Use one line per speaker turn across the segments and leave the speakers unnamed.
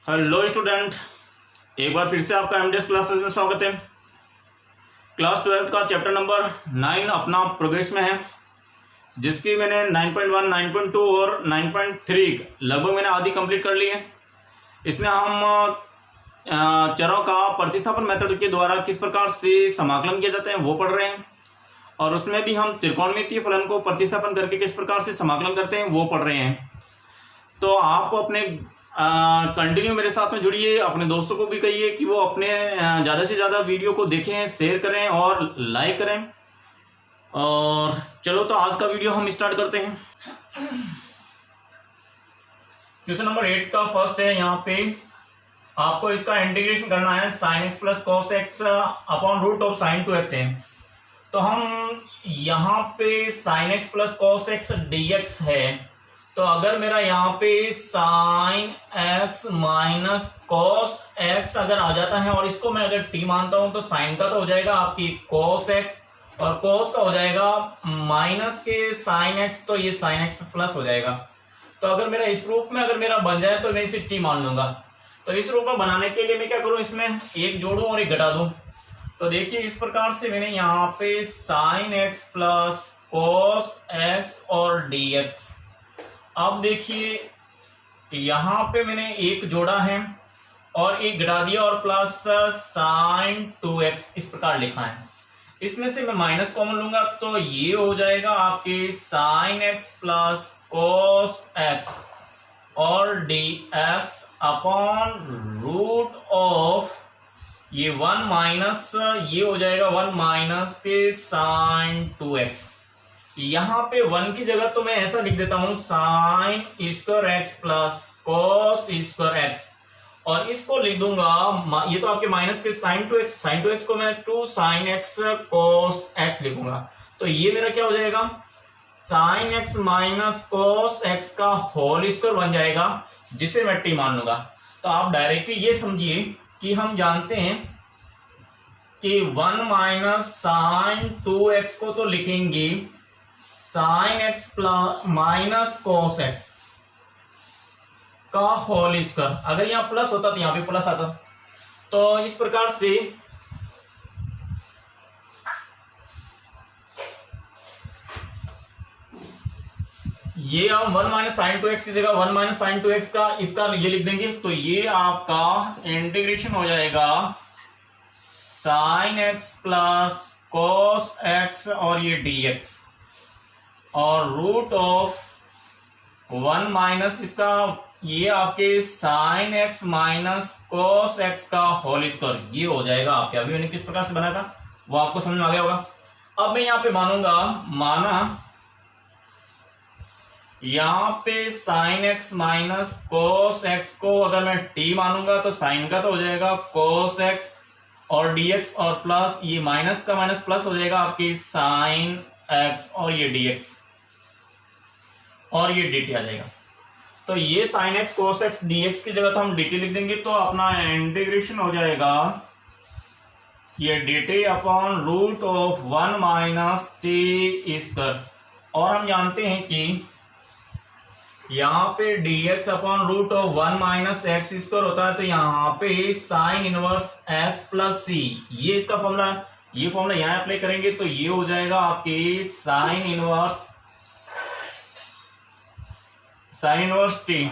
Hello student, एक बार फिर से आपका एमडीएस क्लासेस में स्वागत है। क्लास 12 का चैप्टर नंबर 9 अपना प्रोग्रेस में है, जिसकी मैंने 9.1, 9.2 और 9.3 लगभग मैंने आधी कंप्लीट कर ली है। इसमें हम चरों का प्रतिस्थापन मेथड के द्वारा किस प्रकार से समाकलन किया जाता है वो पढ़ रहे हैं, और उसमें भी हम त्रिकोणमितीय फलन को प्रतिस्थापन करके किस प्रकार से समाकलन करते हैं वो पढ़ रहे हैं। तो आप अपने कंटिन्यू मेरे साथ में जुड़िए, अपने दोस्तों को भी कहिए कि वो अपने ज़्यादा से ज़्यादा वीडियो को देखें, शेयर करें और लाइक करें। और चलो तो आज का वीडियो हम स्टार्ट करते हैं। क्वेश्चन नंबर 8 का फर्स्ट है। यहाँ पे आपको इसका इंटीग्रेशन करना है sin x plus cos x upon root of sin 2x है। तो हम यहाँ पे sin x plus cos x dx है, तो अगर मेरा यहाँ पे sine x minus cos x अगर आ जाता है और इसको मैं अगर टी मानता हूं तो साइन का तो हो जाएगा आपकी कॉस एक्स और कॉस का हो जाएगा माइनस के साइन एक्स, तो ये साइन एक्स प्लस हो जाएगा। तो अगर मेरा इस रूप में अगर मेरा बन जाए तो मैं इसे टी मान लूंगा। तो इस रूप में बनाने के लिए मैं क्या करूं, इसमें एक जोड़ूं और एक घटा दूं। तो देखिए इस प्रकार से मैंने यहाँ पे sine x plus cos x और डी एक्स। अब देखिए यहाँ पे मैंने एक जोड़ा है और एक घटा दिया और प्लस साइन 2x इस प्रकार लिखा है। इसमें से मैं माइनस कॉमन लूंगा तो ये हो जाएगा आपके sine x plus cos x और D X upon root of ये 1 माइनस ये हो जाएगा 1 माइनस के साइन 2x। यहाँ पे 1 की जगह तो मैं ऐसा लिख देता हूं sine square x plus cos square x, और इसको लिख दूंगा ये तो आपके माइनस के साइन 2x को मैं 2 साइन एक्स कॉस एक्स लिखूंगा। तो ये मेरा क्या हो जाएगा sign x minus cos x का होल स्क्वायर बन जाएगा, जिसे मैं टी मान लूंगा। तो आप डायरेक्टली ये समझिए कि हम जानते हैं कि 1 माइनस साइन 2x को तो लिखेंगे sign x plus minus cos x का होल स्क्वायर। अगर यहां प्लस होता तो यहां पे प्लस आता। तो इस प्रकार से ये हम 1 माइनस साइन 2x की जगह 1 माइनस साइन 2x का इसका ये लिख देंगे। तो ये आपका इंटीग्रेशन हो जाएगा sign x plus cos x और ये dx और रूट ऑफ 1 माइनस इसका ये आपके sine x minus cos x का होल स्क्वायर, ये हो जाएगा आपके। अभी मैंने किस प्रकार से बनाया था वो आपको समझ में आ गया होगा। अब मैं यहाँ पे माना यहाँ पे sine x minus cos x को अगर मैं टी मानूंगा तो साइन का तो हो जाएगा कॉस एक्स और dx और प्लस ये माइनस का माइनस प्लस हो जाएगा आपकी साइन एक्स और ये dx और ये dt आ जाएगा। तो ये sine x cos x dx की जगह तो हम dt लिख देंगे, तो अपना इंटीग्रेशन हो जाएगा ये dt upon root of 1 minus t square. और हम जानते हैं कि यहाँ पे dx upon root of 1 minus x square होता है, तो यहाँ पे sine inverse x plus c ये इसका फॉर्मूला है। ये फॉर्मूला यहाँ अप्लाई करेंगे तो ये हो जाएगा आपकी साइन इनवर्स टी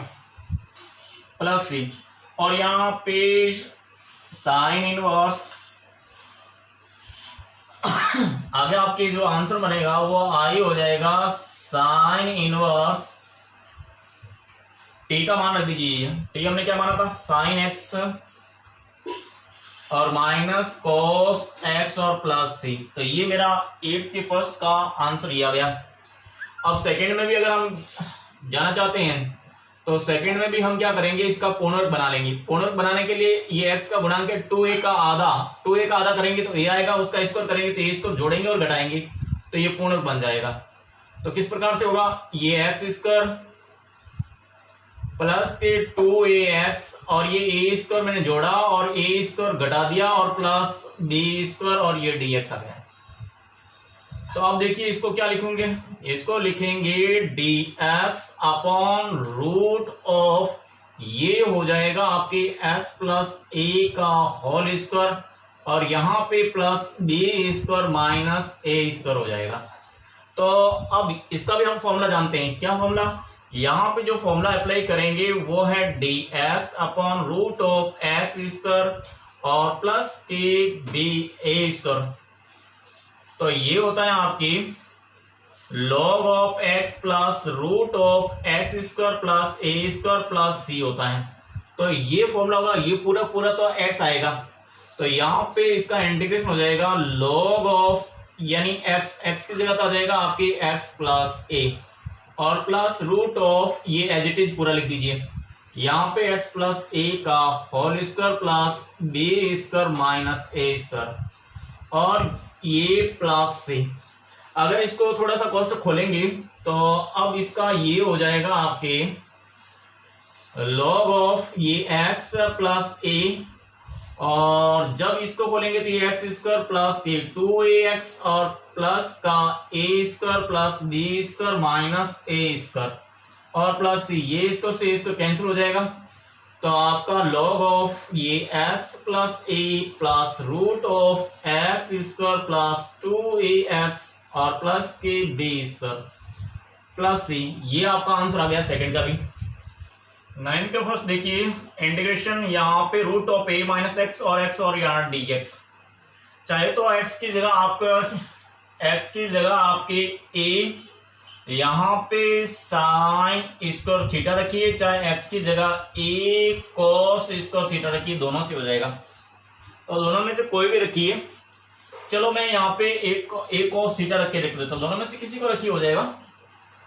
प्लस सी, और यहाँ पे साइन इनवर्स आगे आपके जो आंसर बनेगा वो आई हो जाएगा साइन इनवर्स टी का मान रख दीजिए। टी हमने क्या माना था साइन एक्स और माइनस कॉस एक्स और प्लस सी। तो ये मेरा 8 के फर्स्ट का आंसर ये आ गया। अब सेकंड में भी अगर हम जाना चाहते हैं तो सेकंड में भी हम क्या करेंगे, इसका पूर्णांक बना लेंगे। पूर्णांक बनाने के लिए ये x का गुणांक है 2a का आधा करेंगे तो a आएगा, उसका स्क्वायर करेंगे तो a स्क्वायर जोड़ेंगे और घटाएंगे तो ये पूर्णांक बन जाएगा। तो किस प्रकार से होगा, ये x स्क्वायर प्लस के 2ax और ये a स्क्वायर मैंने जोड़ा और a स्क्वायर घटा दिया और प्लस b स्क्वायर और ये dx आ गया। तो आप देखिए इसको क्या लिखेंगे, इसको लिखेंगे dx अपॉन रूट ऑफ ये हो जाएगा आपके x प्लस ए का होल स्क्वायर और यहाँ पे plus B square minus A square हो जाएगा। तो अब इसका भी हम फॉर्मूला जानते हैं। क्या फॉर्मूला? यहाँ पे जो फॉर्मूला अप्लाई करेंगे वो है dx upon root of x square और प्लस के बी ए स्क्वायर। तो ये होता है आपकी log of x plus root of x square plus A square plus C होता है। तो ये फॉर्मूला होगा, ये पूरा पूरा तो x आएगा। तो यहाँ पे इसका इंटीग्रेशन हो जाएगा log ऑफ यानी x की जगह तो आ जाएगा आपकी x प्लस ए और प्लस रूट ऑफ ये एज इट इज पूरा लिख दीजिए। यहाँ पे x प्लस ए का whole square plus B square minus A square और ये प्लस सी। अगर इसको थोड़ा सा कॉस्ट खोलेंगे तो अब इसका ये हो जाएगा आपके log ऑफ ये x प्लस ए और जब इसको खोलेंगे तो ये एक्स स्क्वायर प्लस ये 2ax और प्लस का A square plus B square minus A square और प्लस ये स्क्वायर से इसको कैंसिल हो जाएगा। तो आपका log ऑफ ये x plus A plus root of x square plus 2ax और प्लस के बी स्क्वायर प्लस सी, ये आपका आंसर आ गया सेकंड का भी। 9 के फर्स्ट देखिए इंटीग्रेशन, यहाँ पे root of a minus x और यहाँ डी एक्स। चाहे तो एक्स की जगह आपके ए यहाँ पे साइन स्क्वायर थीटा रखिए, चाहे एक्स की जगह ए कॉस स्क्वायर थीटा रखिए, दोनों से हो जाएगा। तो दोनों में से कोई भी रखिए। चलो मैं यहाँ पे एक कॉस थीटा रख के देख लेता हूँ, दोनों में से किसी को रखिए हो जाएगा।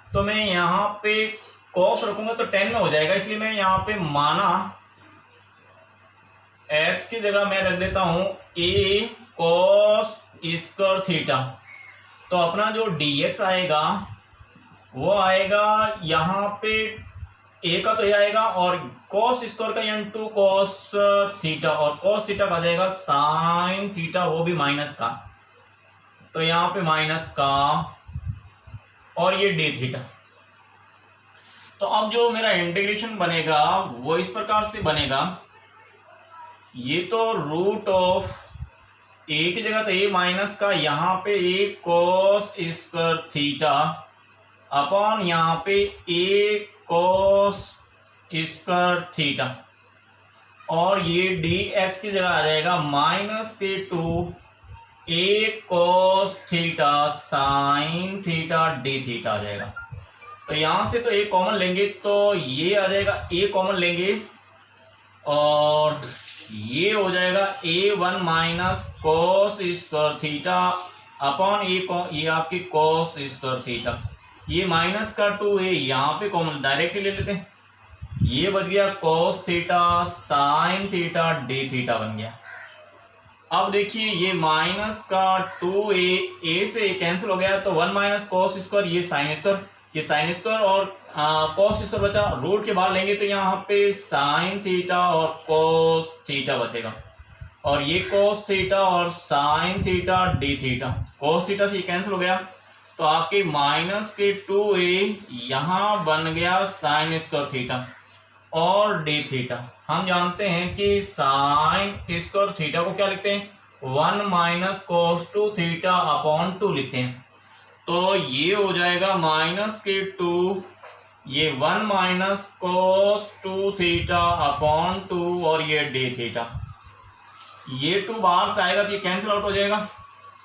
तो मैं यहाँ पे कॉस रखूंगा तो 10 में हो जाएगा, इसलिए मैं यहाँ पे माना x की जगह मैं रख देता हूं a cos स्क्वायर थीटा। तो अपना जो dx आएगा वो आएगा यहाँ पे a का तो ये आएगा और cos स्क्वायर का यानी 2 cos थीटा और cos थीटा का जाएगा साइन थीटा, वो भी माइनस का। तो यहाँ पे माइनस का और ये d थीटा। तो अब जो मेरा इंटीग्रेशन बनेगा वो इस प्रकार से बनेगा, ये तो रूट ऑफ ए की जगह तो ए माइनस का यहाँ पे ए कॉस स्क्वायर थीटा अपॉन यहाँ पे ए कॉस स्क्वायर थीटा और ये डी एक्स की जगह आ जाएगा माइनस के 2 A cos theta sine theta D theta आ जाएगा। तो यहां से तो ए कॉमन लेंगे तो ये आ जाएगा, ए कॉमन लेंगे और ये हो जाएगा a1 minus cos square theta upon ये आपकी कॉस स्क्वायर थीटा। ये माइनस का 2a यहाँ पे कॉमन डायरेक्ट ले लेते हैं, ये बच गया cos theta sine theta D theta बन गया। अब देखिए ये माइनस का 2a से कैंसिल हो गया तो 1 माइनस कॉस स्क्वायर, ये साइन स्क्वायर और कॉस स्क्वायर बचा, रूट के बाहर लेंगे तो यहाँ पे साइन थीटा और कॉस थीटा बचेगा और ये कॉस थीटा और sine theta D theta, cos theta से कैंसिल हो गया तो आपके माइनस के 2a यहाँ बन गया साइन स्क्वायर थीटा और डी थीटा। हम जानते हैं कि साइन स्क्वायर थीटा को क्या लिखते हैं, 1 माइनस कॉस 2 थीटा अपॉन 2 लिखते हैं। तो ये हो जाएगा माइनस के 2, ये 1 माइनस कॉस 2 थीटा अपॉन 2 और ये डी थीटा, ये 2 बाहर आएगा तो ये कैंसिल आउट हो जाएगा।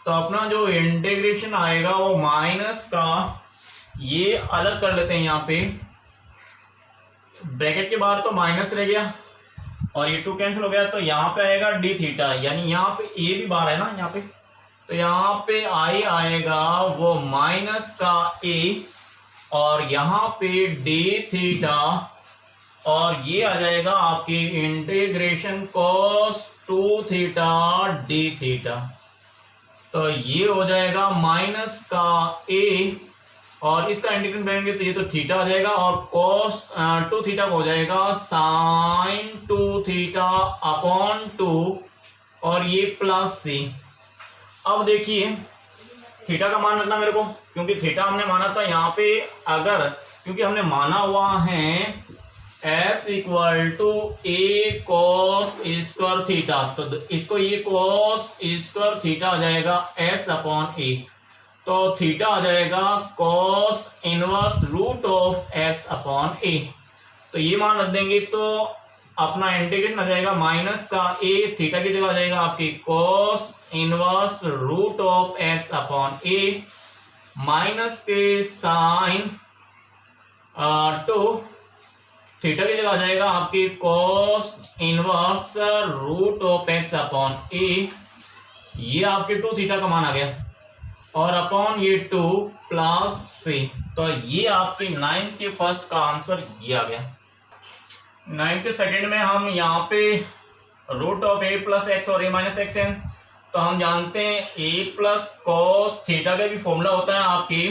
तो अपना जो इंटीग्रेशन आएगा वो माइनस का, ये अलग कर लेते हैं, यहाँ पे ब्रैकेट के बाहर तो माइनस रह गया और ये 2 कैंसिल हो गया तो यहाँ पे आएगा डी थीटा, यानी यहाँ पे ए भी बाहर है ना यहाँ पे, तो यहाँ पे आई आएगा वो माइनस का ए और यहाँ पे डी थीटा और ये आ जाएगा आपकी integration cos 2 theta D theta. तो ये हो जाएगा माइनस का ए और इसका इंटीग्रेशन करेंगे तो ये तो थीटा आ जाएगा और cos 2 थीटा हो जाएगा साइन 2 थीटा अपॉन 2 और ये प्लस सी। अब देखिए थीटा का मान रखना मेरे को, क्योंकि थीटा हमने माना था यहाँ पे, अगर क्योंकि हमने माना हुआ है x equal to a cos square theta, तो इसको ये कॉस स्क्वायर थीटा आ जाएगा x अपॉन ए, तो थीटा आ जाएगा cos inverse root of x upon A. तो ये मान रख देंगे तो अपना इंटीग्रेशन आ जाएगा माइनस का ए, थीटा की जगह आ जाएगा आपकी cos inverse root of x upon A, minus के साइन टू, थीटा की जगह आ जाएगा आपकी cos inverse root of x upon A, ये आपके 2 थीटा का मान आ गया, और अपॉन ये 2 प्लस सी। तो ये आपकी 9th के फर्स्ट का आंसर ये आ गया। 9th सेकंड में हम यहाँ पे root of a plus x और ए माइनस एक्स है, तो हम जानते हैं ए प्लस कॉस थीटा का भी फॉर्मूला होता है आपकी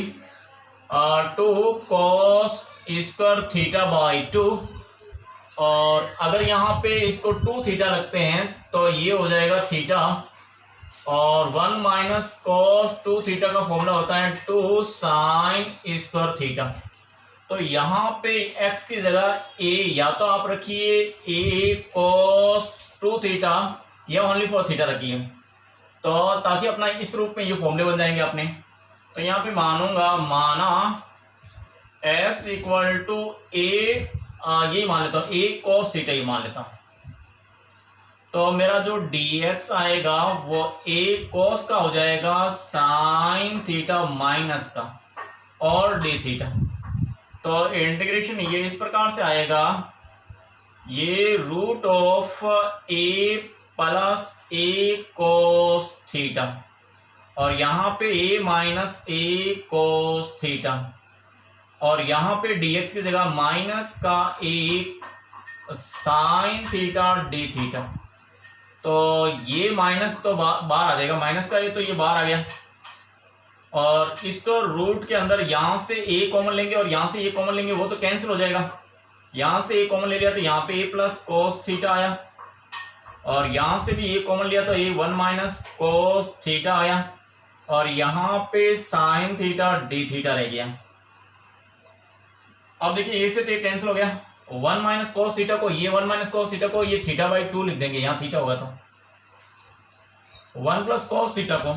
2 कॉस स्क्वायर थीटा बाई 2, और अगर यहाँ पे इसको 2 थीटा रखते हैं तो ये हो जाएगा थीटा, और 1 माइनस कॉस 2 थीटा का फॉर्मूला होता है 2 साइन स्क्वायर थीटा। तो यहाँ पे x की जगह a या तो आप रखिए a cos 2 थीटा या ओनली फॉर थीटा रखिए, तो ताकि अपना इस रूप में ये फॉर्मूले बन जाएंगे अपने। तो यहाँ पे मानूंगा, माना x इक्वल टू a, ये मान लेता हूँ a cos थीटा, ये मान लेता हूँ, तो मेरा जो dx आएगा वो a cos का हो जाएगा साइन थीटा माइनस का और d थीटा। तो इंटीग्रेशन ये इस प्रकार से आएगा, ये root of a plus a cos theta, और यहाँ पे a minus a cos theta, और यहाँ पे dx की जगह माइनस का a sine theta d theta. तो ये माइनस तो बाहर आ जाएगा, माइनस का ये, तो ये बाहर आ गया, और इसको रूट के अंदर यहाँ से a कॉमन लेंगे और यहाँ से a कॉमन लेंगे, वो तो कैंसिल हो जाएगा। यहाँ से a कॉमन ले लिया तो यहाँ पे a प्लस कोस थीटा आया, और यहाँ से भी a कॉमन लिया तो a 1 माइनस कोस थीटा आया, और यहाँ पे साइन थीटा d थीटा रह गया। अब देखिए a से तो कैंसिल हो गया, 1 माइनस कोस थीटा को, ये 1 माइनस कोस थीटा को ये थीटा बाई 2 लिख देंगे, यहाँ थीटा होगा तो 1 प्लस कोस थीटा को,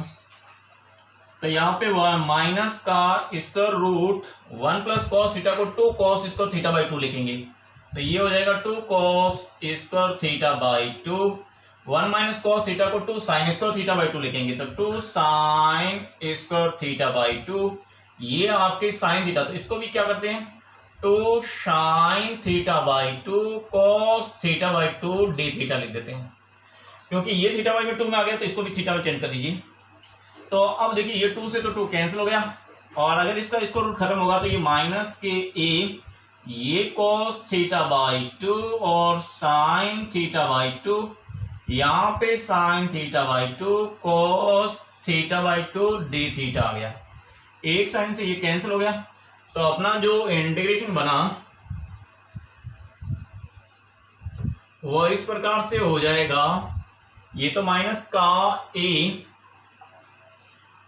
तो यहाँ पे माइनस का square root 1 plus cos theta को 2 कॉस स्क्वायर थीटा बाई 2 लिखेंगे, तो ये हो जाएगा 2 cos square theta by 2, 1 minus cos theta को 2 साइन स्क्वायर थीटा बाई 2 लिखेंगे, तो 2 साइन स्क्वायर थीटा बाई 2, ये आपके साइन थीटा। तो इसको भी क्या करते हैं, 2 sign theta by 2 cos theta by 2 D theta लिख देते हैं, क्योंकि ये थीटा बाई 2 में आ गया, तो इसको भी थीटा में चेंज कर दीजिए। तो अब देखिए ये 2 से तो 2 कैंसिल हो गया, और अगर इसका इसको रूट खत्म होगा तो ये माइनस के a, ये कॉस थीटा बाई 2 और साइन थीटा बाई 2, यहाँ पे sine theta by 2 cos theta by 2 D theta आ गया, एक साइन से ये कैंसिल हो गया। तो अपना जो इंटीग्रेशन बना वो इस प्रकार से हो जाएगा, ये तो माइनस का a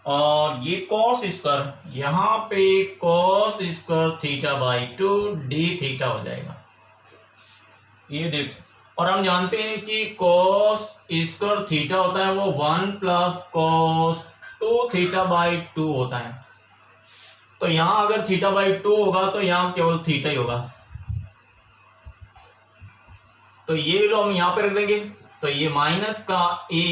और ये कॉस स्क्वायर, यहाँ पे cos square theta by 2 D theta हो जाएगा, ये देख। और हम जानते हैं कि कॉस स्क्वायर थीटा होता है वो 1 प्लस कॉस 2 थीटा बाई 2 होता है, तो यहाँ अगर थीटा बाई 2 होगा तो यहाँ केवल थीटा ही होगा, तो ये लो हम यहाँ पे रख देंगे, तो ये माइनस का a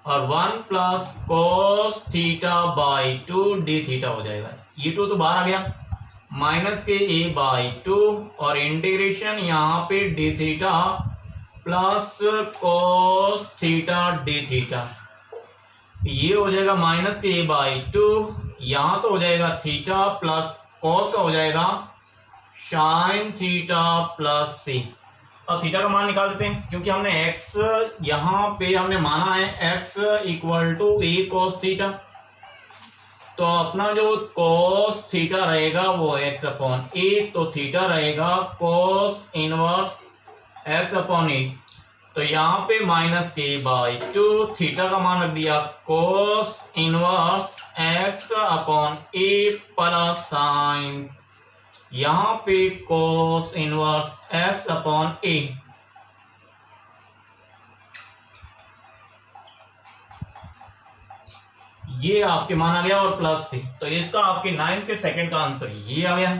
और 1 plus cos theta by 2 D theta हो जाएगा, ये 2 तो बाहर आ गया, माइनस के a बाई 2 और इंटीग्रेशन यहाँ पे D theta plus cos theta D theta, ये हो जाएगा माइनस के a बाई 2, यहाँ तो हो जाएगा थीटा प्लस कॉस का हो जाएगा साइन थीटा प्लस c। अब थीटा का मान निकाल देते हैं, क्योंकि हमने x यहाँ पे हमने माना है x equal to a cos theta, तो अपना जो cos थीटा रहेगा वो x अपॉन a, तो थीटा रहेगा cos inverse x upon a, तो यहाँ पे माइनस के बाई 2, थीटा का मान रख दिया cos inverse x upon a plus sign यहाँ पे cos inverse x upon a, ये आपके मान आ गया और प्लस से, तो इसका आपके 9th के सेकंड का आंसर ये आ गया।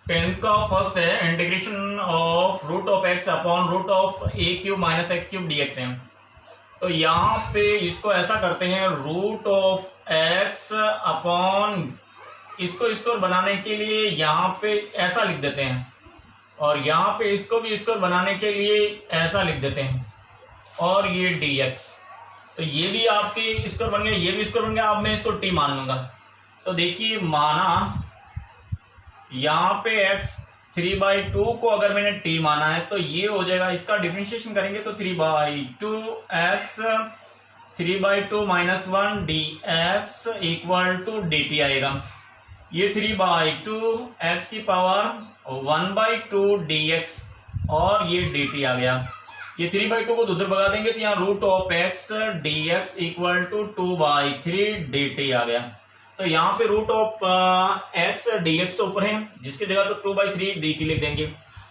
10th का फर्स्ट है integration of root of x upon root of a cube minus x cube d x है। तो यहाँ पे इसको ऐसा करते हैं, रूट ऑफ x अपॉन, इसको स्क्वायर बनाने के लिए यहाँ पे ऐसा लिख देते हैं, और यहाँ पे इसको भी स्क्वायर बनाने के लिए ऐसा लिख देते हैं, और ये dx, तो ये भी आपकी स्क्वायर बन गया, ये भी स्क्वायर बन गया। अब मैं इसको t मान लूंगा। तो देखिए माना यहाँ पे x 3/2 को अगर मैंने t माना है तो ये हो जाएगा, इसका डिफरेंशिएशन करेंगे तो 3/2x 3/2 minus 1 dx equal to dt आएगा। ये 3/2 x की पावर 1/2 dx और ये dt आ गया। ये 3/2 को उधर भगा देंगे तो यहाँ root of x dx equal to 2/3 dt आ गया। तो यहाँ पे रूट ऑफ x dx तो ऊपर है, जिसकी जगह तो 2/3 dt लिख देंगे।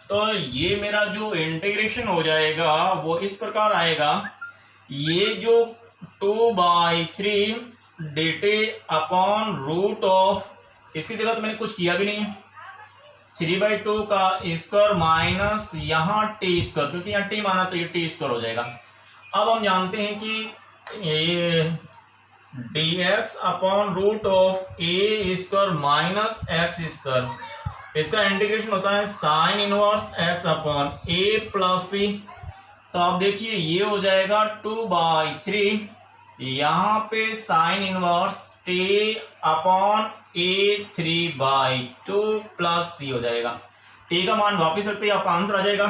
तो ये मेरा जो इंटीग्रेशन हो जाएगा वो इस प्रकार आएगा, ये जो 2/3 dt अपॉन रूट ऑफ, इसकी जगह तो मैंने कुछ किया भी नहीं है, 3/2 का स्क्वायर माइनस यहाँ टी स्क्वायर, क्योंकि यहाँ टी माना तो ये टी स्क्वायर हो जाएगा। अब हम जानते हैं कि ये dx upon root of a square minus x square, इसका इंटीग्रेशन होता है sine inverse x upon a plus सी। तो आप देखिए ये हो जाएगा 2/3, यहाँ पे sine inverse t upon a 3/2 plus c हो जाएगा। t का मान वापिस रखते ही आपका आंसर आ जाएगा।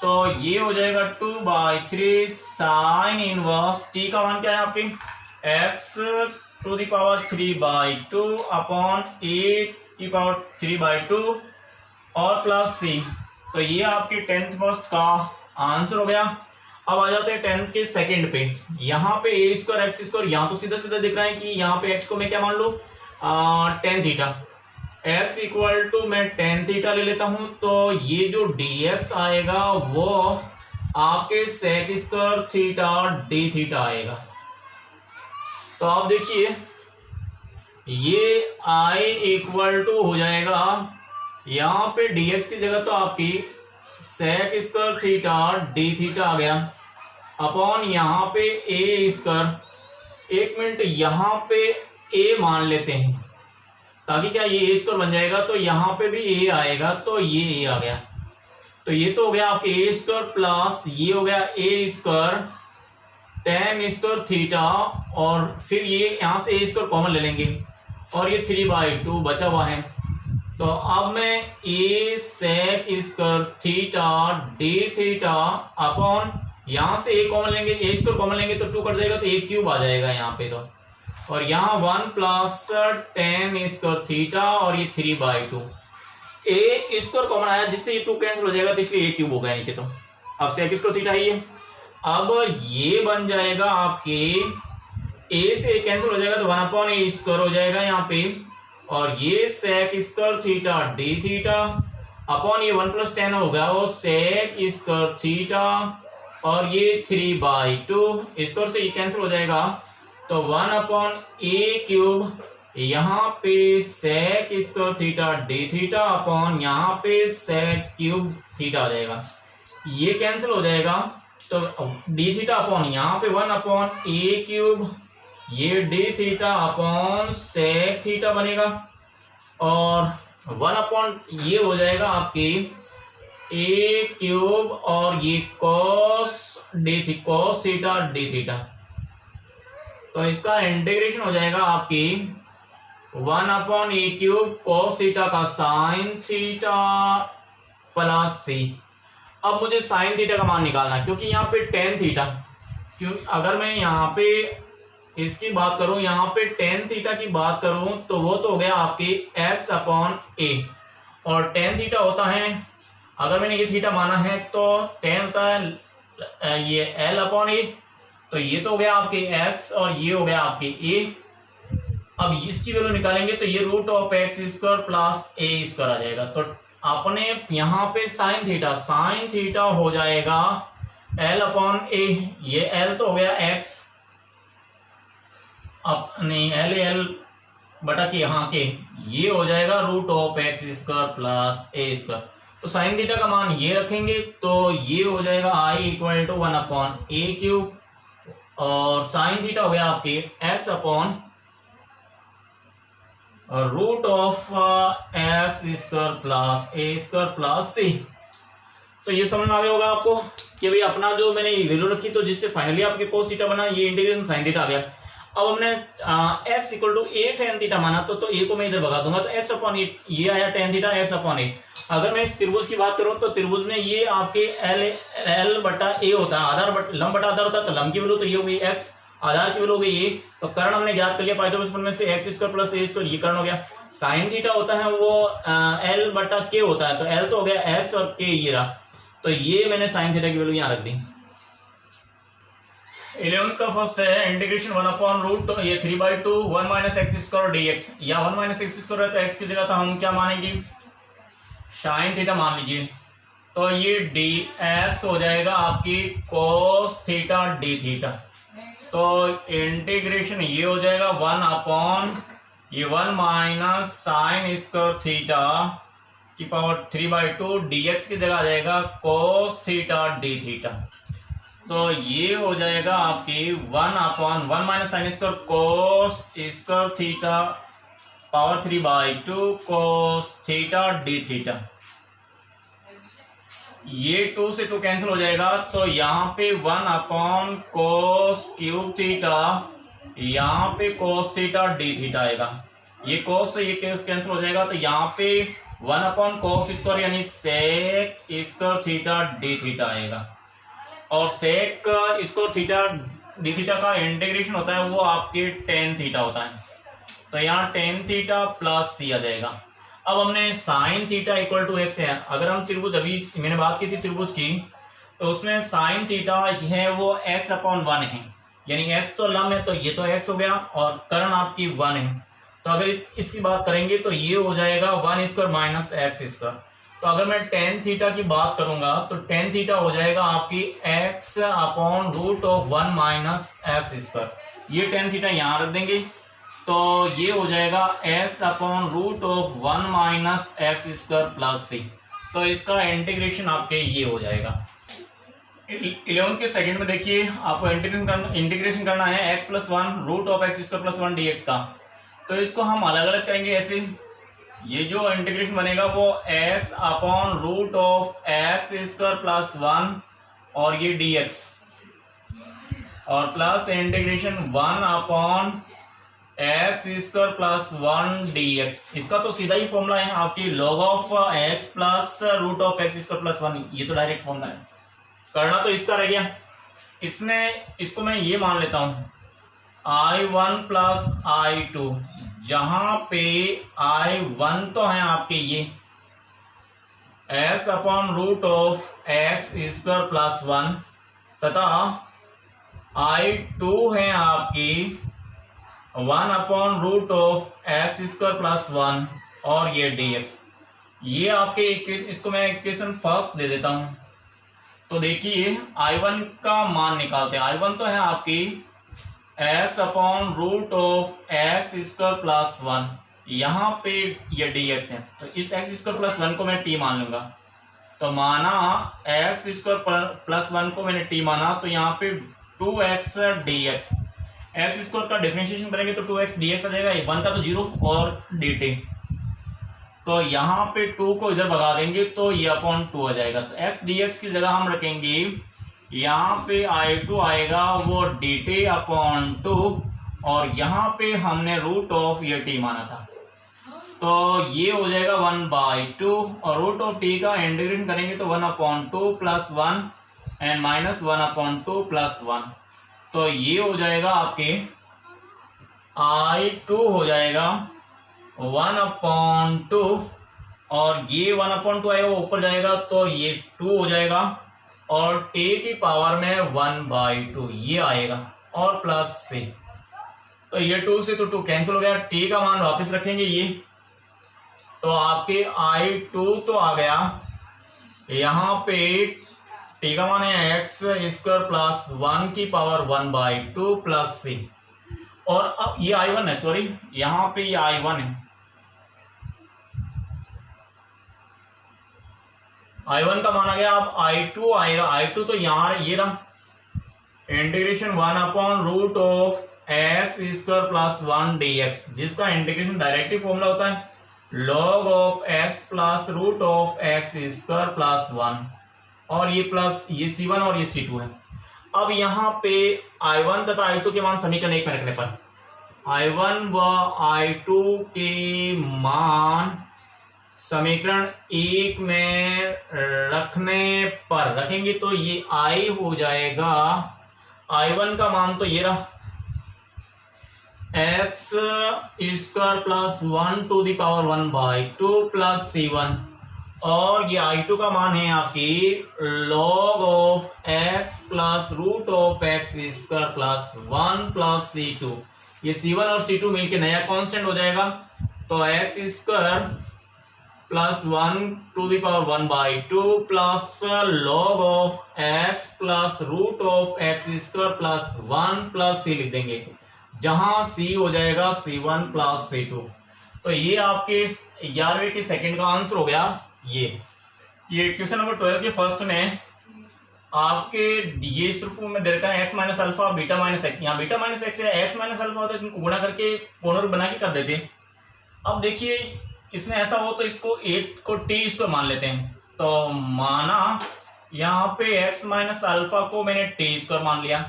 तो ये हो जाएगा 2/3 साइन इनवर्स, t का मान क्या है आपके x to the power 3/2 upon A की पावर 3/2 और प्लस सी। तो ये आपके 10th फर्स्ट का आंसर हो गया। अब आ जाते हैं 10th के सेकंड पे। यहाँ पे ए स्क्वायर एक्स स्क्वायर, यहाँ तो सीधा सीधा दिख रहा है कि यहाँ पे x को मैं क्या मान लूँ, tan theta, x equal to मैं tan थीटा ले लेता हूँ। तो ये जो dx आएगा वो आपके sec square theta d theta आएगा। तो आप देखिए ये i इक्वल टू हो जाएगा, यहाँ पे dx की जगह तो आपकी sec square theta d theta आ गया अपॉन यहाँ पे a स्क्वायर। एक मिनट, यहाँ पे a मान लेते हैं ताकि क्या ये a स्क्वायर बन जाएगा, तो यहाँ पे भी a आएगा, तो ये a आ गया। तो ये तो हो गया आपके a स्क्वायर प्लस ये हो गया a square tan square theta, और फिर ये यहाँ से a स्क्वायर कॉमन ले लेंगे और ये 3/2 बचा हुआ है। तो अब मैं a sec square theta d theta upon, यहाँ से a कॉमन लेंगे, a स्क्वायर कॉमन लेंगे तो 2 कट जाएगा तो a क्यूब आ जाएगा यहाँ पे। तो और यहाँ 1 प्लस tan स्क्वायर थीटा और ये 3/2, a स्क्वायर कॉमन आया जिससे ये 2 कैंसिल हो जाएगा, तो इसलिए a क्यूब हो गया नीचे। तो अब sec स्क्वायर थीटा है ये, अब ये बन जाएगा आपके a से a कैंसिल हो जाएगा तो 1 अपॉन a स्क्वायर हो जाएगा यहाँ पे, और ये sec square theta d theta upon ये 1 प्लस tan हो गया वो sec स्क्वायर थीटा, और ये 3/2 स्क्वायर से ये कैंसिल हो जाएगा तो 1 अपॉन a क्यूब, यहाँ पे sec square theta d theta upon यहाँ पे sec क्यूब थीटा आ जाएगा, ये कैंसिल हो जाएगा। तो d थीटा अपॉन यहाँ पे 1 अपॉन a क्यूब, ये d theta upon sec theta बनेगा, और 1 अपॉन ये हो जाएगा आपके a क्यूब और ये cos थीटा d थीटा। तो इसका इंटीग्रेशन हो जाएगा आपकी 1 upon a cube cos theta का साइन थीटा प्लस c। अब मुझे साइन थीटा का मान निकालना है, क्योंकि यहाँ पे tan थीटा, क्यों अगर मैं यहाँ पे इसकी बात करूं, यहाँ पे tan थीटा की बात करूं तो वो तो हो गया आपके x अपॉन a, और tan थीटा होता है, अगर मैंने ये थीटा माना है तो tan होता है ये l अपॉन a, तो ये तो हो गया आपके x और ये हो गया आपके a। अब इसकी वैल्यू निकालेंगे तो ये root of x square plus A square आ जाएगा। तो आपने यहाँ पे साइन थीटा हो जाएगा एल अपॉन ए, ये एल तो हो गया एक्स, अब नहीं एल बटा के यहाँ के, ये हो जाएगा root of x square plus A square. तो साइन थीटा का मान ये रखेंगे तो ये हो जाएगा I equal to 1 upon A cube, और साइन थीटा हो गया आपके x upon root of x square plus A square plus सी। तो ये समझ में आ गया होगा आपको कि भाई अपना जो मैंने वैल्यू रखी तो जिससे फाइनली आपके कोस थीटा बना, ये इंटीग्रेशन साइन थीटा आ गया। अब हमने x equal to a tan theta माना तो ए को मैं इधर भगा दूंगा, तो एक्स अपॉन ए ये आया टेन थीटा एक्स अपॉन ए। अगर मैं इस त्रिभुज की बात करूं तो त्रिभुज में ये आपके एल बटा ए होता है, आधार बटा लंब बटा आधार होता है, तो लंब की वैल्यू तो ये हो गई एक्स, आधार की वैल्यू हो गई ये। तो कर्ण हमने ज्ञात कर लिया पाइथागोरस में से x square plus A square, ये कर्ण हो गया। साइन थीटा होता है वो एल बटा के होता है, तो एल तो हो गया एक्स और के ये रहा, तो ये मैंने साइन थीटा की वैल्यू यहाँ रख दी। 11th का फर्स्ट है इंटीग्रेशन 1 अपॉन रूट ये 3/2 1 माइनस एक्स स्क्वायर dx, या 1 माइनस एक्स स्क्वायर है तो एक्स की जगह तो हम क्या मानेंगे साइन थीटा मान लीजिए, तो ये dx हो जाएगा आपकी कोस थीटा डी थीटा। तो इंटीग्रेशन ये हो जाएगा 1 अपॉन ये 1 माइनस साइन स्क्वायर थीटा की पावर 3/2 dx की जगह आ जाएगा कोस थीटा डी थीटा। तो ये हो जाएगा आपकी 1 upon 1 minus sine square cos square theta power 3/2 cos theta D theta. ये 2 से 2 कैंसिल हो जाएगा, तो यहाँ पे 1 अपॉन कोस क्यूब थीटा, यहाँ पे कोस थीटा डी थीटा आएगा। ये कोस से ये कैंसिल हो जाएगा, तो यहाँ पे 1 अपॉन कोस स्क्वायर यानी sec square theta D theta आएगा। और sec square theta D theta का इंटीग्रेशन होता है वो आपके टेन थीटा होता है, तो यहाँ टेन थीटा प्लस सी आ जाएगा। अब हमने sine theta equal to x है, अगर हम त्रिभुज अभी मैंने बात की थी त्रिभुज की, तो उसमें साइन थीटा है वो एक्स अपॉन 1 है, यानी एक्स तो लंब है तो ये तो एक्स हो गया और कर्ण आपकी 1 है। तो अगर इसकी बात करेंगे तो ये हो जाएगा 1 स्क्वायर माइनस एक्स स्क्वायर। तो अगर मैं टेन थीटा की बात करूंगा तो टेन थीटा हो जाएगा आपकी x upon root of 1 minus x square. ये टेन थीटा यहाँ रख देंगे, तो ये हो जाएगा x upon root of 1 minus x square plus सी। तो इसका इंटीग्रेशन आपके ये हो जाएगा। 11th के सेकंड में देखिए आपको इंटीग्रेशन करना है x plus 1 root of x square plus 1 dx का। तो इसको हम अलग अलग करेंगे ऐसे, ये जो इंटीग्रेशन बनेगा वो x upon root of x square plus 1 और ये dx, और plus integration 1 upon x square plus 1 dx। इसका तो सीधा ही फॉर्मूला है आपकी log of x plus root of x square plus 1, ये तो डायरेक्ट फॉर्मूला है। करना तो इसका रह गया, इसमें इसको मैं ये मान लेता हूं I1 प्लस I2, जहां पे I1 तो है आपके ये x upon root of x square plus 1 तथा I2 है आपकी 1 upon root of x square plus 1 और ये dx। ये आपके इसको मैं इक्वेशन फर्स्ट दे देता हूं। तो देखिए I1 का मान निकालते हैं। I1 तो है आपकी x upon root of x square plus 1, यहाँ पे ये dx है, तो इस एक्स स्क्वायर प्लस 1 को मैं t मान लूंगा। तो माना एक्स स्क्वायर प्लस 1 को मैंने t माना, तो यहाँ पे 2x dx, एक्स स्क्वायर का डिफरेंशिएशन करेंगे तो 2x dx आ जाएगा, 1 का तो 0 और dt। तो यहाँ पे 2 को इधर भगा देंगे तो ये अपॉन 2 आ जाएगा। तो x dx की जगह हम रखेंगे यहाँ पे I2 आएगा वो dt अपॉन 2, और यहाँ पे हमने रूट ऑफ ये t माना था, तो ये हो जाएगा 1/2, और रूट ऑफ t का इंटीग्रेशन करेंगे तो 1/2 प्लस 1 एंड माइनस 1/2 प्लस 1। तो ये हो जाएगा आपके I2 हो जाएगा 1/2, और ये 1/2 आएगा वो ऊपर जाएगा तो ये 2 हो जाएगा, और t की पावर में 1/2 ये आएगा और प्लस से। तो ये 2 से तो 2 कैंसिल हो गया, टी का मान वापस रखेंगे ये, तो आपके I2 तो आ गया, यहाँ पे टी का मान है एक्स स्क्वायर प्लस 1 की पावर 1/2 प्लस सी, और अब ये I1 है, सॉरी यहाँ पे ये I1 है, I1 का मान आ गया। अब I2 आएगा, I2 तो यहाँ ये रहा, इंटीग्रेशन 1/√ऑफ x स्क्वायर प्लस 1 dx, जिसका इंटीग्रेशन डायरेक्टली फॉर्मूला होता है log of x plus root of x square plus 1, और ये प्लस ये C1 और ये C2 है। अब यहाँ पे I1 तथा I2 के मान समीकरण 1 में रखने पर I1 व I2 के मान समीकरण 1 में रखने पर रखेंगे तो ये I हो जाएगा, I1 का मान तो ये रहा x square plus 1 to the power 1/2 plus C1, और ये I2 का मान है आपकी log of x plus root of x square plus 1 plus C2, ये C1 और C2 मिलके नया कांस्टेंट हो जाएगा, तो x square plus 1 to the power 1/2 plus log of x plus root of x square plus 1 plus C लिख देंगे, जहां C हो जाएगा C1 प्लस C2। तो ये आपके 11वीं के सेकंड का आंसर हो गया। ये क्वेश्चन नंबर 12 के फर्स्ट में आपके ये इस रूप में दे रखा है x minus alpha beta minus x, यहाँ बीटा माइनस एक्स है, x माइनस अल्फा होता है, इनको गुणा करके पुनर्वर्ग बना के कर देते। अब देखिए इसमें ऐसा हो तो इसको 8 को t इसको मान लेते हैं, तो माना यहाँ पे x माइनस अल्फा को मैंने t स्क्वायर मान लिया,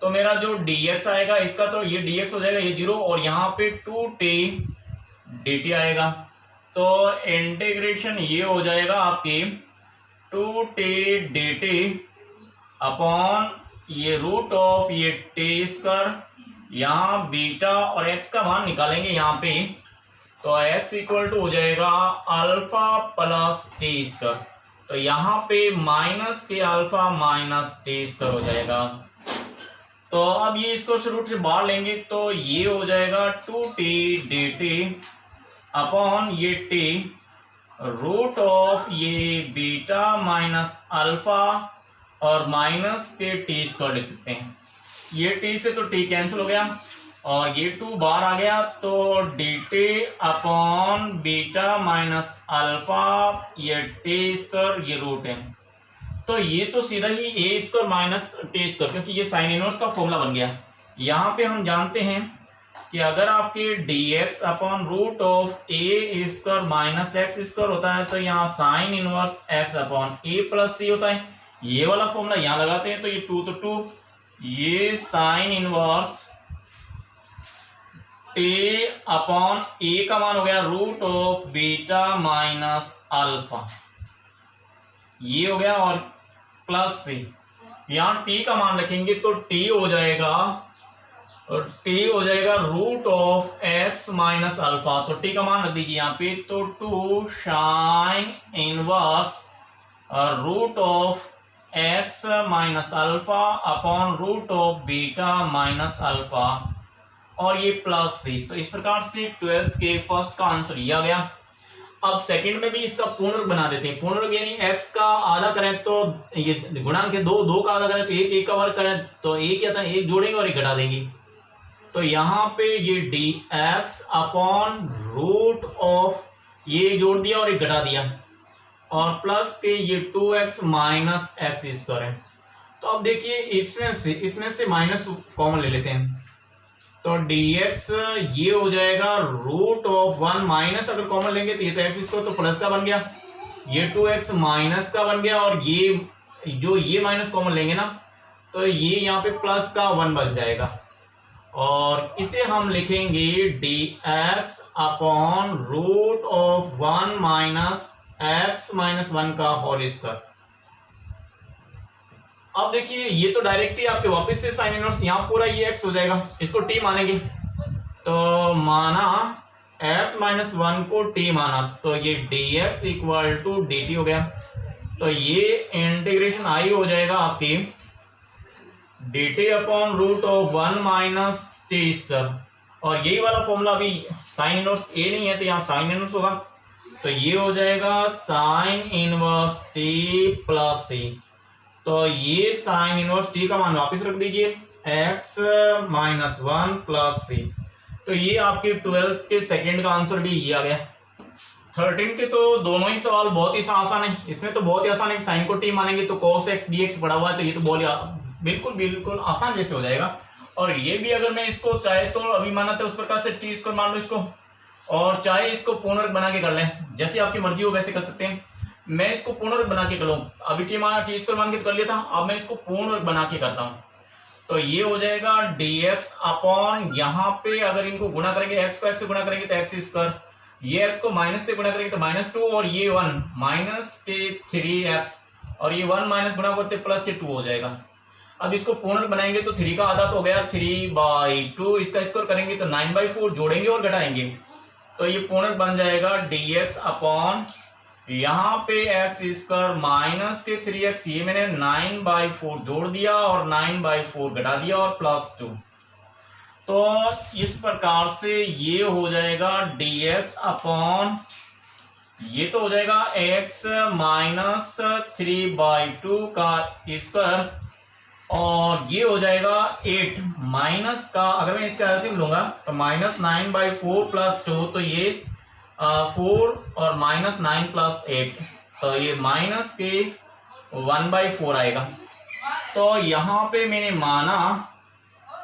तो मेरा जो dx आएगा इसका, तो ये dx हो जाएगा ये 0, और यहाँ पे 2t dt आएगा, तो इंटीग्रेशन ये हो जाएगा आपकी 2t dt अपॉन ये रूट ऑफ ये t स्क्वायर, यहाँ बीटा और x का मान निकालेंगे यहाँ पे, तो x इक्वल टू हो जाएगा अल्फा प्लस t स्क्वायर, तो यहाँ पे माइनस के अल्फा माइनस t स्क्वायर हो जाएगा। तो अब ये इसको रूट से बाहर लेंगे तो ये हो जाएगा 2t dt अपॉन ये t रूट ऑफ ये बीटा माइनस अल्फा और माइनस के t स्क्वायर लिख सकते हैं। ये t से तो t कैंसिल हो गया और ये 2 बाहर आ गया, तो dt upon beta minus alpha ये t स्क्वायर ये रूट है, तो ये तो सीधा ही a square minus t square, क्योंकि ये साइन इनवर्स का फॉर्मूला बन गया। यहाँ पे हम जानते हैं कि अगर आपके dx upon root of a square minus x square होता है, तो यहाँ sine inverse x upon a plus c होता है, ये वाला फॉर्मूला यहाँ लगाते हैं, तो ये 2 तो 2, ये sine inverse t upon a का मान हो गया root of beta minus alpha, ये हो गया, और प्लस से यहाँ t का मान रखेंगे तो t हो जाएगा, और t हो जाएगा root of x minus alpha, तो t का मान रख दीजिए यहाँ पे, तो 2 sine inverse root of x minus alpha upon root of beta minus alpha, और ये प्लस सी। तो इस प्रकार से 12th के फर्स्ट का आंसर ये आ गया। अब सेकंड में भी इसका पूर्ण बना देते हैं, पूर्ण यानी x का आधा करें तो ये गुणांक है 2, 2 का आधा करें तो 1, 1 का वर्ग करें तो 1 क्या था 1 जोड़ेंगे और 1 घटा देंगे, तो यहाँ पे ये dx अपॉन रूट ऑफ ये जोड़ दिया और 1 घटा दिया, और प्लस के ये 2x माइनस एक्स स्क्वायर है। तो अब देखिए इसमें से माइनस कॉमन ले लेते हैं, तो dx ये हो जाएगा रूट ऑफ 1 माइनस, अगर कॉमन लेंगे तो ये तो एक्स स्क्वायर तो प्लस का बन गया, ये 2x माइनस का बन गया, और ये जो ये माइनस कॉमन लेंगे ना तो ये यहाँ पे प्लस का 1 बन जाएगा, और इसे हम लिखेंगे dx upon root of 1 minus x minus 1 का होल स्क्वायर। अब देखिए ये तो डायरेक्टली आपके वापस से साइन इनवर्स यहाँ पूरा ये x हो जाएगा, इसको t मानेंगे, तो माना x माइनस 1 को t माना, तो ये dx इक्वल टू dt हो गया, तो ये इंटीग्रेशन i हो जाएगा आपकी dt upon root of 1 minus t square, और यही वाला फॉर्मूला अभी साइन इनवर्स ए नहीं है तो यहाँ साइन इनवर्स होगा, तो ये हो जाएगा साइन इनवर्स टी प्लस सी। तो ये साइन इनवर्स टी का मान वापस रख दीजिए, एक्स माइनस 1 प्लस सी। तो ये आपके 12th के सेकंड का आंसर भी ये आ गया। 13 के तो दोनों ही सवाल बहुत ही आसान है, इसमें तो बहुत ही आसान है। साइन को टी मानेंगे तो cos x dx पड़ा हुआ है, तो ये तो बिल्कुल बिल्कुल आसान जैसे हो जाएगा। और ये भी अगर मैं इसको चाहे तो अभी माना तो उस प्रकार से टी स्क्वायर मान लो इसको, और चाहे इसको पूर्ण वर्ग बना के कर लें, जैसे आपकी मर्जी हो वैसे कर सकते हैं। मैं इसको पूर्ण वर्ग बना के कर लूँ, अभी टी स्क्वायर मान के कर लिया था, अब मैं इसको पूर्ण वर्ग बना के करता हूँ। तो ये हो जाएगा dx अपॉन यहाँ पे अगर इनको गुणा करेंगे, x को x से गुणा करेंगे तो x स्क्वायर, ये x को माइनस से गुणा करेंगे तो -2 और ये 1 माइनस के 3x और ये 1 माइनस गुणा करते प्लस के 2 हो जाएगा। अब इसको पूर्ण बनाएंगे तो 3 का आधा तो हो गया 3/2, इसका स्क्वायर करेंगे तो 9/4, जोड़ेंगे और घटाएंगे तो ये पूर्ण बन जाएगा dx अपॉन यहाँ पे x स्क्वायर माइनस के 3x, ये मैंने 9/4 जोड़ दिया और 9/4 घटा दिया और +2। तो इस प्रकार से ये हो जाएगा dx अपॉन, ये तो हो जाएगा x माइनस 3/2 का स्क्वायर और ये हो जाएगा 8 माइनस का, अगर मैं इसका एलसीएम लूंगा तो -9/4 + 2, तो ये 4 और -9 + 8, तो ये माइनस के 1/4 आएगा। तो यहाँ पे मैंने माना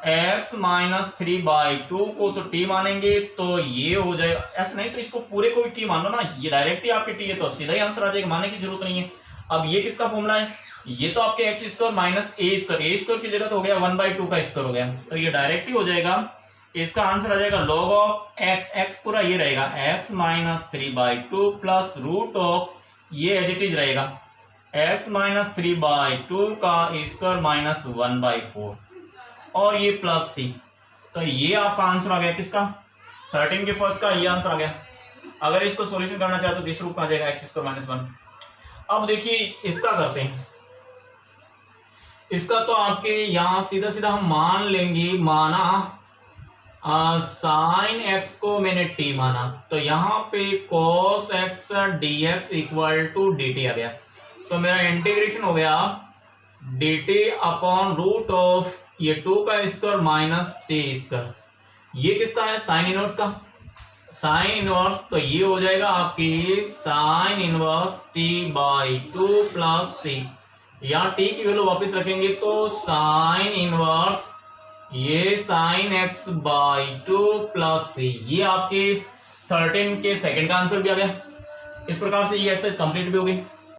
x माइनस 3/2 को तो t मानेंगे, तो ये हो जाएगा ऐसा नहीं तो इसको पूरे को t मान लो ना, ये डायरेक्ट ही आपके t है तो सीधा ही आंसर आ जाएगा, मानने की जरूरत नहीं है। अब ये किसका फॉर्मूला है, ये तो आपके x square minus a square की जगह तो हो गया 1/2 का स्क्वायर हो गया, तो ये डायरेक्ट ही हो जाएगा। इसका आंसर आ जाएगा log ऑफ x पूरा ये रहेगा x minus 3/2 plus root of ये एज इट इज रहेगा x माइनस 3/2 का स्क्वायर माइनस 1/4 और ये प्लस c। तो ये आपका आंसर आ गया किसका, 13 के फर्स्ट का ये आंसर आ गया। अगर इसको सॉल्यूशन करना चाहे तो इस रूप में आ जाएगा x स्क्वायर माइनस 1। अब देखिए इसका करते हैं, इसका तो आपके यहां सीधा सीधा हम मान लेंगे, माना साइन x को मैंने t माना, तो यहाँ पे cos x dx equal to dt आ गया। तो मेरा इंटीग्रेशन हो गया dt अपॉन रूट ऑफ ये 2 का स्क्वायर माइनस t स्क्वायर, ये किसका है साइन इनवर्स का, साइन इनवर्स, तो ये हो जाएगा आपकी sine inverse t/2 plus c। यहाँ t की वैल्यू वापस रखेंगे तो साइन इनवर्स ये साइन x/2 प्लस c, ये आपके 13 के सेकंड का आंसर भी आ गया। इस प्रकार से ये एक्सरसाइज कंप्लीट भी हो गई।